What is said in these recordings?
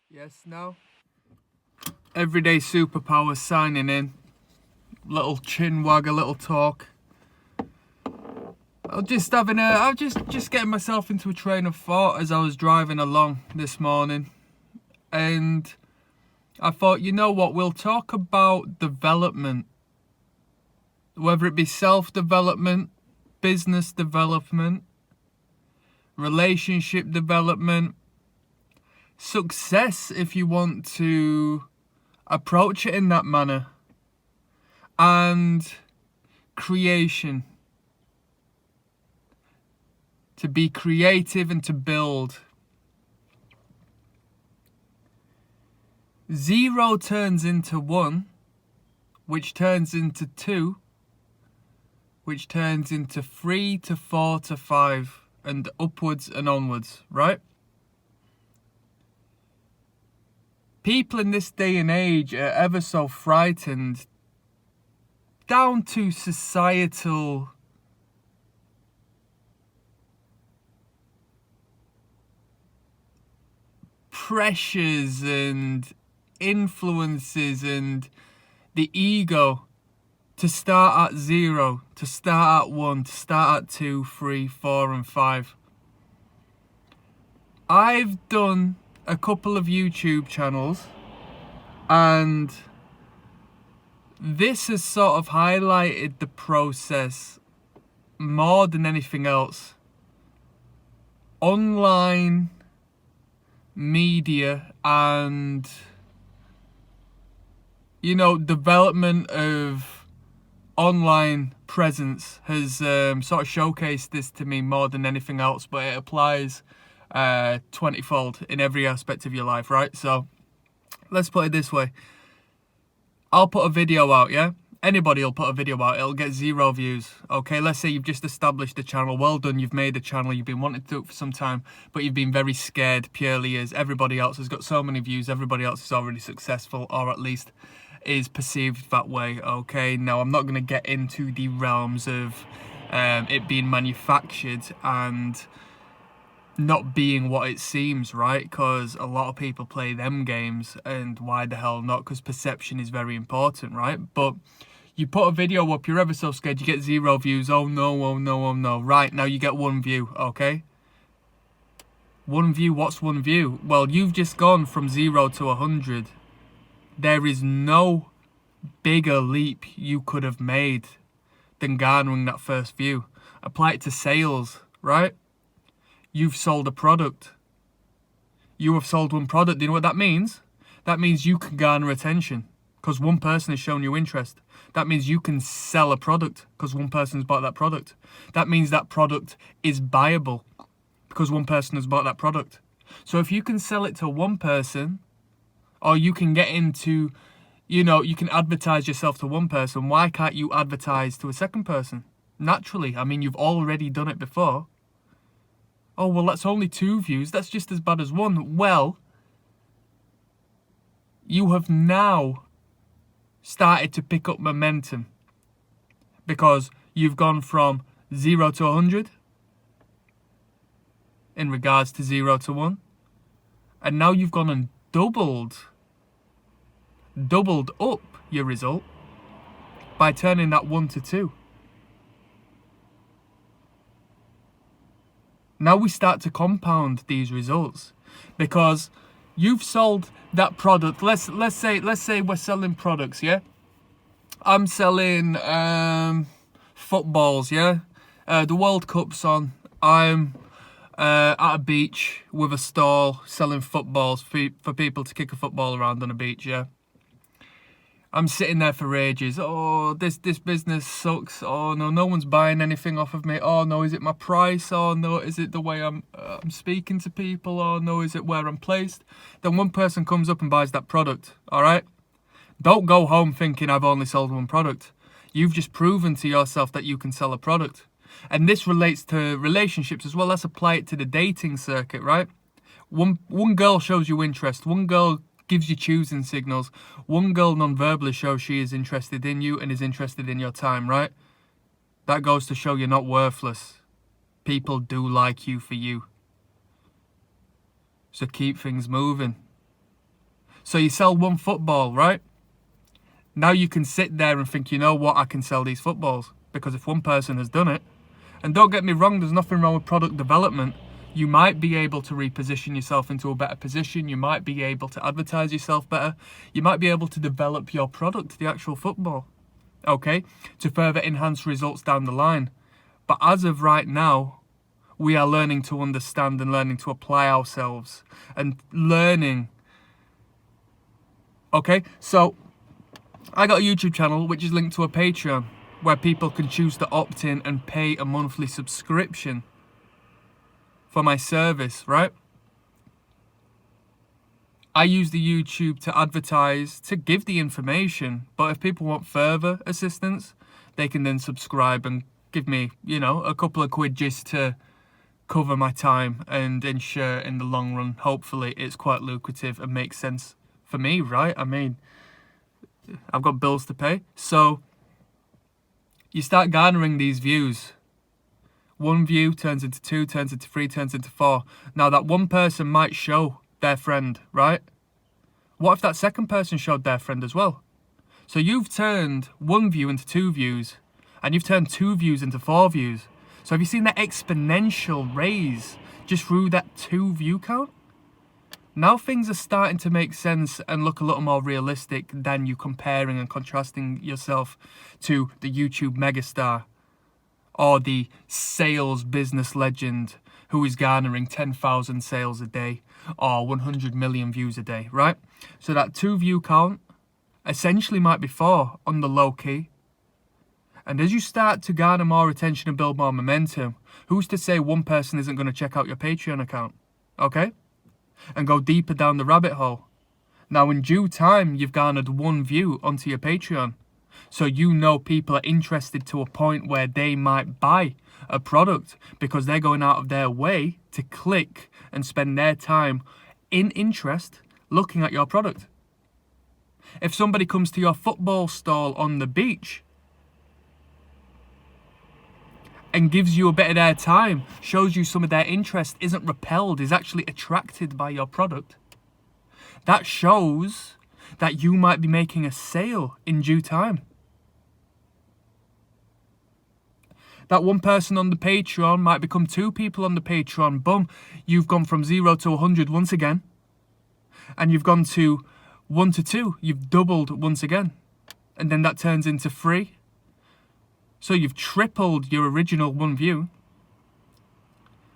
Yes, now. Everyday Superpower signing in. Little chin wag, a little talk. I was just getting myself into a train of thought as I was driving along this morning. And I thought, you know what, we'll talk about development. Whether it be self-development, business development, relationship development, success if you want to approach it in that manner, and creation. To be creative and to build. 0 turns into 1, which turns into 2, which turns into 3 to 4 to 5, and upwards and onwards, right? People in this day and age are ever so frightened down to societal pressures and influences and the ego to start at 0, to start at 1, to start at 2, 3, 4 and 5. I've done a couple of YouTube channels and this has sort of highlighted the process more than anything else. Online media and, development of online presence has sort of showcased this to me more than anything else, but it applies 20-fold in every aspect of your life, right? So let's put it this way. I'll put a video out, yeah? Anybody will put a video out, it'll get 0 views, okay? Let's say you've just established a channel, well done, you've made a channel, you've been wanting to do it for some time, but you've been very scared purely as everybody else has got so many views, everybody else is already successful, or at least is perceived that way, okay? Now, I'm not going to get into the realms of it being manufactured and not being what it seems, right? Because a lot of people play them games, and why the hell not? Because perception is very important, right? But you put a video up, you're ever so scared, you get 0 views. Oh no, oh no, oh no. Right, now you get 1 view, okay? 1 view, what's 1 view? Well, you've just gone from 0 to 100. There is no bigger leap you could have made than garnering that first view. Apply it to sales, right? You've sold a product. You have sold 1 product. Do you know what that means? That means you can garner attention because 1 person has shown you interest. That means you can sell a product because 1 person has bought that product. That means that product is buyable because 1 person has bought that product. So if you can sell it to 1 person, or you can get into, you can advertise yourself to 1 person, why can't you advertise to a 2nd person? Naturally, I mean, you've already done it before. Oh, well, that's only 2 views. That's just as bad as 1. Well, you have now started to pick up momentum because you've gone from 0 to 100 in regards to 0 to 1. And now you've gone and doubled up your result by turning that 1 to 2. Now we start to compound these results because you've sold that product. Let's say we're selling products, yeah? I'm selling footballs, yeah? The World Cup's on. I'm at a beach with a stall selling footballs for people to kick a football around on a beach, yeah? I'm sitting there for ages. Oh, this business sucks. Oh no, no one's buying anything off of me. Oh no, is it my price? Oh no, is it the way I'm speaking to people? Oh no, is it where I'm placed? Then 1 person comes up and buys that product. All right. Don't go home thinking I've only sold 1 product. You've just proven to yourself that you can sell a product, and this relates to relationships as well. Let's apply it to the dating circuit, right? One girl shows you interest. 1 girl gives you choosing signals. 1 girl non-verbally shows she is interested in you and is interested in your time, right? That goes to show you're not worthless. People do like you for you. So keep things moving. So you sell one football, right? Now you can sit there and think, you know what, I can sell these footballs. Because if one person has done it, and don't get me wrong, there's nothing wrong with product development. You might be able to reposition yourself into a better position. You might be able to advertise yourself better. You might be able to develop your product, the actual football, okay, to further enhance results down the line. But as of right now, we are learning to understand and learning to apply ourselves and learning. Okay, so I got a YouTube channel which is linked to a Patreon where people can choose to opt in and pay a monthly subscription for my service, right? I use the YouTube to advertise, to give the information, but if people want further assistance, they can then subscribe and give me, you know, a couple of quid just to cover my time and ensure in the long run, hopefully, it's quite lucrative and makes sense for me, right? I mean, I've got bills to pay. So you start garnering these views. One view turns into 2, turns into 3, turns into 4. Now that one person might show their friend, right? What if that second person showed their friend as well? So you've turned 1 view into 2 views, and you've turned 2 views into 4 views. So have you seen that exponential raise just through that 2 view count? Now things are starting to make sense and look a little more realistic than you comparing and contrasting yourself to the YouTube megastar or the sales business legend who is garnering 10,000 sales a day or 100 million views a day, right? So that 2 view count essentially might be 4 on the low key. And as you start to garner more attention and build more momentum, who's to say one person isn't going to check out your Patreon account, okay? And go deeper down the rabbit hole. Now in due time, you've garnered 1 view onto your Patreon. So you know people are interested to a point where they might buy a product because they're going out of their way to click and spend their time in interest looking at your product. If somebody comes to your football stall on the beach and gives you a bit of their time, shows you some of their interest, isn't repelled, is actually attracted by your product, that shows that you might be making a sale in due time. That one person on the Patreon might become 2 people on the Patreon. Boom, you've gone from 0 to 100 once again. And you've gone to 1 to 2. You've doubled once again. And then that turns into 3. So you've tripled your original 1 view,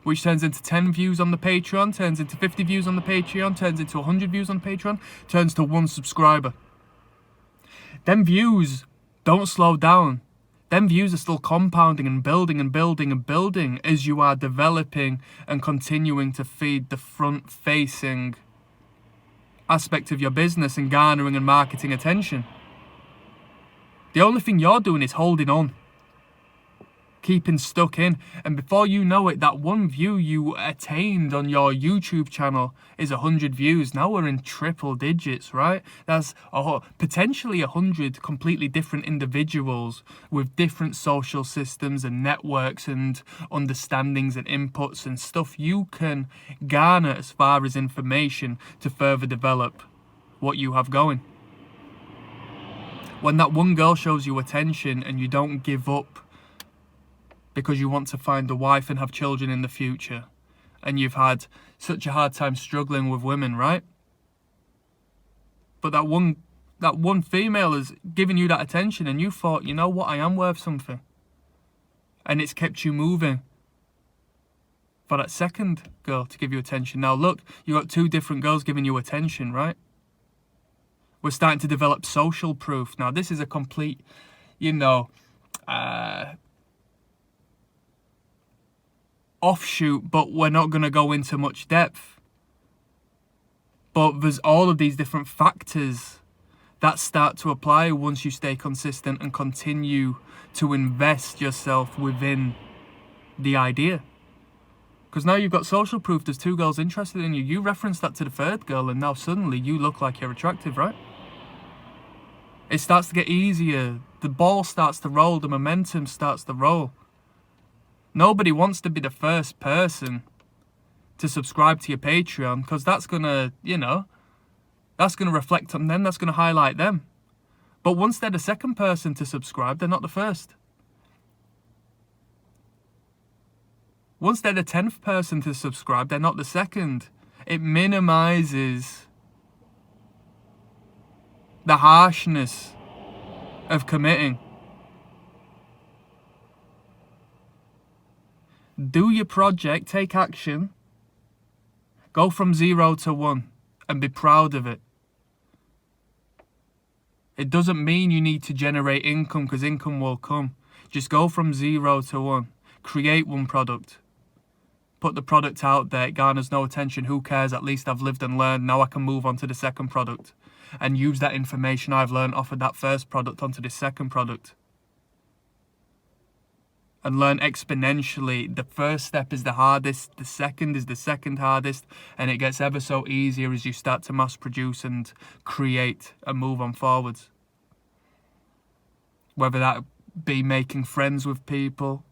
which turns into 10 views on the Patreon, turns into 50 views on the Patreon, turns into 100 views on the Patreon, turns to 1 subscriber. Them views don't slow down. Them views are still compounding and building and building and building as you are developing and continuing to feed the front-facing aspect of your business and garnering and marketing attention. The only thing you're doing is holding on, keeping stuck in, and before you know it, that 1 view you attained on your YouTube channel is 100 views. Now we're in triple digits, right? That's potentially 100 completely different individuals with different social systems and networks and understandings and inputs and stuff you can garner as far as information to further develop what you have going. When that one girl shows you attention and you don't give up because you want to find a wife and have children in the future, and you've had such a hard time struggling with women, right? But that one female has given you that attention and you thought, you know what, I am worth something. And it's kept you moving for that second girl to give you attention. Now look, you got 2 different girls giving you attention, right? We're starting to develop social proof. Now this is a complete, offshoot, but we're not going to go into much depth. But there's all of these different factors that start to apply once you stay consistent and continue to invest yourself within the idea. Because now you've got social proof, there's 2 girls interested in you. You reference that to the 3rd girl and now suddenly you look like you're attractive, right? It starts to get easier. The ball starts to roll, the momentum starts to roll. Nobody wants to be the first person to subscribe to your Patreon because that's going to, That's going to reflect on them. That's going to highlight them. But once they're the second person to subscribe, they're not the first. Once they're the 10th person to subscribe, they're not the second. It minimizes the harshness of committing. Do your project, take action, go from 0 to 1 and be proud of it. It doesn't mean you need to generate income, because income will come. Just go from 0 to 1. Create one product. Put the product out there. It garners no attention. Who cares? At least I've lived and learned. Now I can move on to the second product and use that information I've learned off of that first product onto the second product. And learn exponentially. The first step is the hardest. The second is the second hardest. And it gets ever so easier as you start to mass produce and create and move on forwards. Whether that be making friends with people,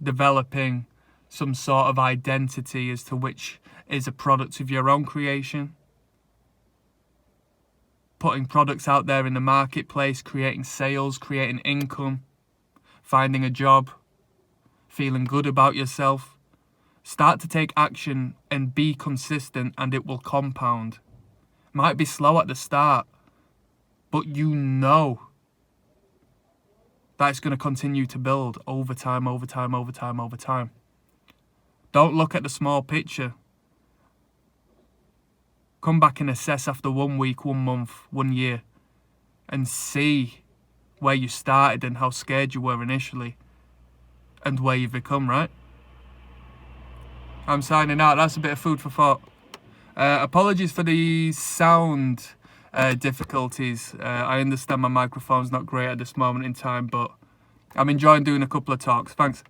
developing some sort of identity as to which is a product of your own creation, putting products out there in the marketplace, creating sales, creating income, finding a job, feeling good about yourself. Start to take action and be consistent, and it will compound. Might be slow at the start, but you know that it's going to continue to build over time, over time, over time, over time. Don't look at the small picture. Come back and assess after 1 week, 1 month, 1 year, and see where you started and how scared you were initially and where you've become, right? I'm signing out. That's a bit of food for thought. Apologies for the sound difficulties. I understand my microphone's not great at this moment in time, but I'm enjoying doing a couple of talks. Thanks.